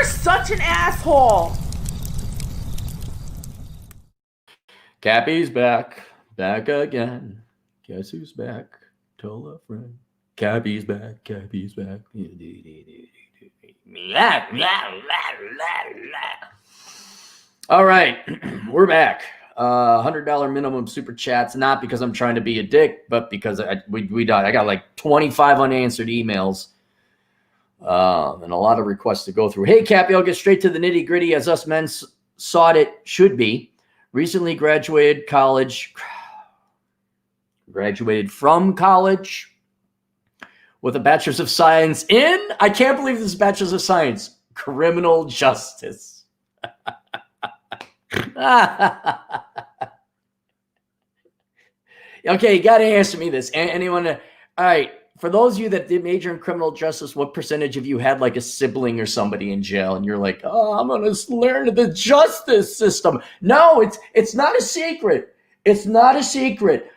such an asshole. Cappy's back again. Guess who's back? Tell a friend. Cappy's back. All right, we're back. $100 minimum super chats, not because I'm trying to be a dick, but because we died. I got like 25 unanswered emails and a lot of requests to go through. Hey, Cappy, I'll get straight to the nitty gritty as us men sought it should be. Recently graduated from college with a bachelor's of science in, I can't believe this is bachelor's of science, criminal justice. Okay, you got to answer me this. Anyone? All right. For those of you that did major in criminal justice, what percentage of you had like a sibling or somebody in jail and you're like, oh, I'm going to learn the justice system? No, it's not a secret. It's not a secret.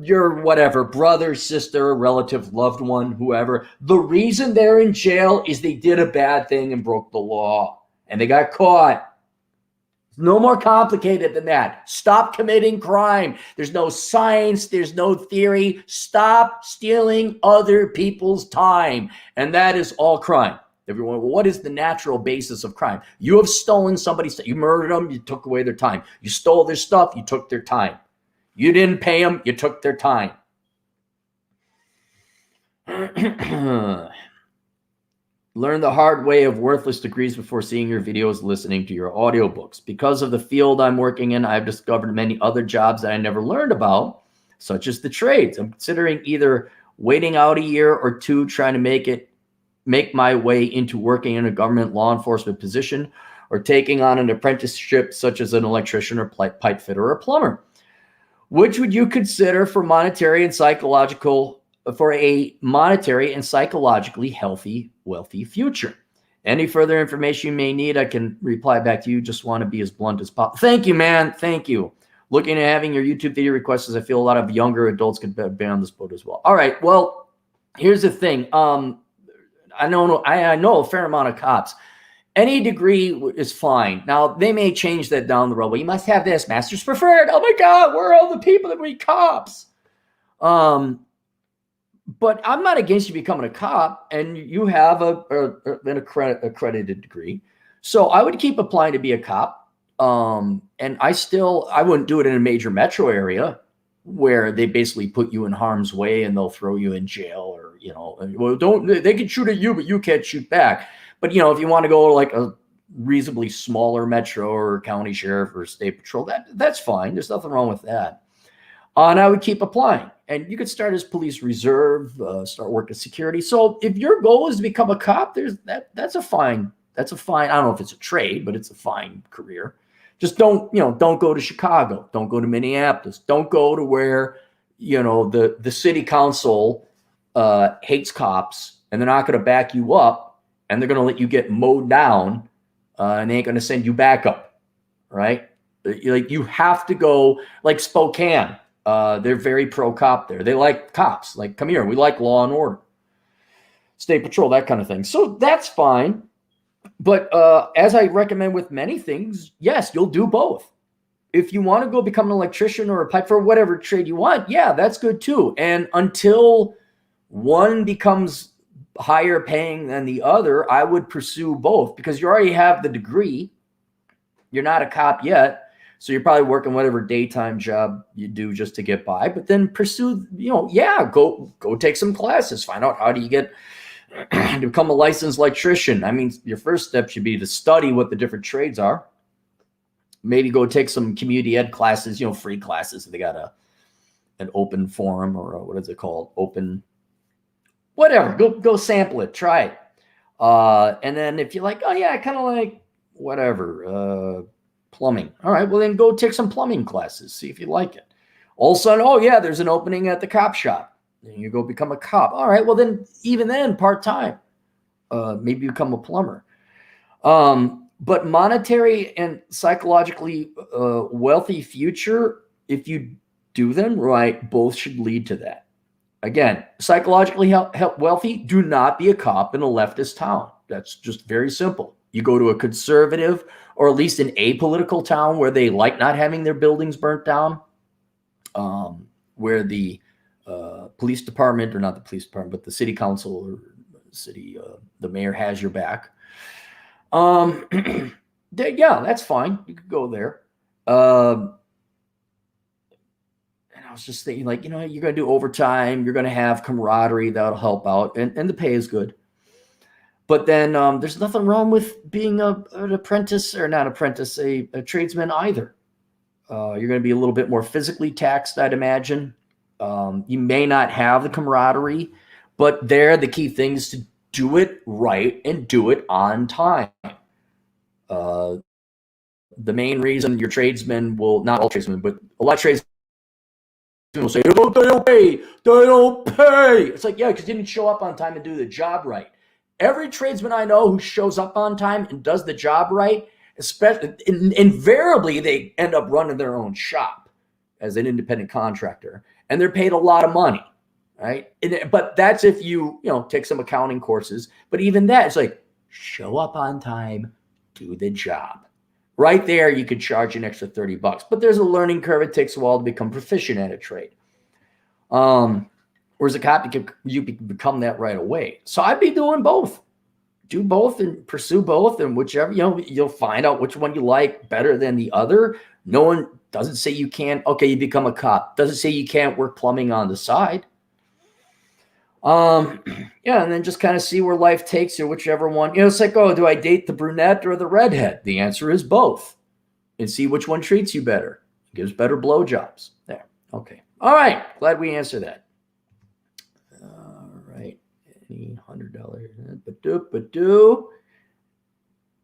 Your whatever, brother, sister, relative, loved one, whoever, the reason they're in jail is they did a bad thing and broke the law and they got caught. No more complicated than that. Stop committing crime. There's no science. There's no theory. Stop stealing other people's time. And that is all crime. Everyone, well, what is the natural basis of crime? You have stolen somebody's stuff. You murdered them. You took away their time. You stole their stuff. You took their time. You didn't pay them. You took their time. Learn the hard way of worthless degrees before seeing your videos, listening to your audiobooks. Because of the field I'm working in, I've discovered many other jobs that I never learned about, such as the trades. I'm considering either waiting out a year or two, trying to make my way into working in a government law enforcement position, or taking on an apprenticeship such as an electrician or pipe fitter or a plumber. Which would you consider for a monetary and psychologically healthy, wealthy future? Any further information you may need, I can reply back to you. Just want to be as blunt as possible. Thank you, man. Thank you. Looking at having your YouTube video requests, as I feel a lot of younger adults could be on this boat as well. All right. Well, here's the thing. I know a fair amount of cops. Any degree is fine. Now, they may change that down the road. Well, you must have this master's preferred. Oh my God, where are all the people that be cops? But I'm not against you becoming a cop, and you have an accredited degree. So I would keep applying to be a cop. And I wouldn't do it in a major metro area where they basically put you in harm's way and they'll throw you in jail, or, they can shoot at you, but you can't shoot back. But, if you want to go to like a reasonably smaller metro or county sheriff or state patrol, that's fine. There's nothing wrong with that. And I would keep applying. And you could start as police reserve, start working security. So if your goal is to become a cop, that's a fine. I don't know if it's a trade, but it's a fine career. Just don't go to Chicago. Don't go to Minneapolis. Don't go to where, the city council hates cops and they're not going to back you up and they're going to let you get mowed down and they ain't going to send you back up. Right? Like, you have to go like Spokane. They're very pro-cop there. They like cops. Like, come here. We like law and order. State patrol, that kind of thing. So that's fine. But as I recommend with many things, yes, you'll do both. If you want to go become an electrician or a pipe for whatever trade you want, yeah, that's good too. And until one becomes higher paying than the other, I would pursue both, because you already have the degree. You're not a cop yet. So you're probably working whatever daytime job you do just to get by, but then pursue, go take some classes, find out how do you get to become a licensed electrician. I mean, your first step should be to study what the different trades are. Maybe go take some community ed classes, free classes. If they got an open forum, or what is it called? Open, whatever, go sample it, try it. And then if you're like, oh yeah, I kind of like whatever, plumbing. All right, well then go take some plumbing classes, see if you like it. All of a sudden, oh yeah, there's an opening at the cop shop. Then you go become a cop. All right, well then, even then, part-time, maybe become a plumber. But monetary and psychologically wealthy future, if you do them right, both should lead to that. Again, psychologically wealthy, do not be a cop in a leftist town. That's just very simple. You go to a conservative or at least an apolitical town where they like not having their buildings burnt down, where the police department, or not the police department, but the city council or city, the mayor has your back. Yeah, that's fine. You could go there. And I was just thinking, like, you're going to do overtime. You're going to have camaraderie that'll help out, and the pay is good. But then there's nothing wrong with being an apprentice, or not apprentice, a tradesman either. You're going to be a little bit more physically taxed, I'd imagine. You may not have the camaraderie, but the key thing is to do it right and do it on time. The main reason your tradesmen will, not all tradesmen, but a lot of tradesmen will say, they don't pay. It's like, yeah, because you didn't show up on time and do the job right. Every tradesman I know who shows up on time and does the job right, especially invariably, they end up running their own shop as an independent contractor, and they're paid a lot of money, right? But that's if you take some accounting courses. But even that, it's like, show up on time, do the job. Right there, you could charge an extra $30, but there's a learning curve. It takes a while to become proficient at a trade. Whereas a cop, you can become that right away. So I'd be doing both. Do both and pursue both, and whichever, you'll find out which one you like better than the other. No one doesn't say you can't. Okay, you become a cop. Doesn't say you can't work plumbing on the side. Yeah, and then just kind of see where life takes you, whichever one. It's like, oh, do I date the brunette or the redhead? The answer is both, and see which one treats you better, gives better blowjobs. There. Okay. All right. Glad we answered that. All right. Any $100.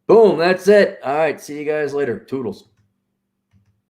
Boom. That's it. All right. See you guys later. Toodles.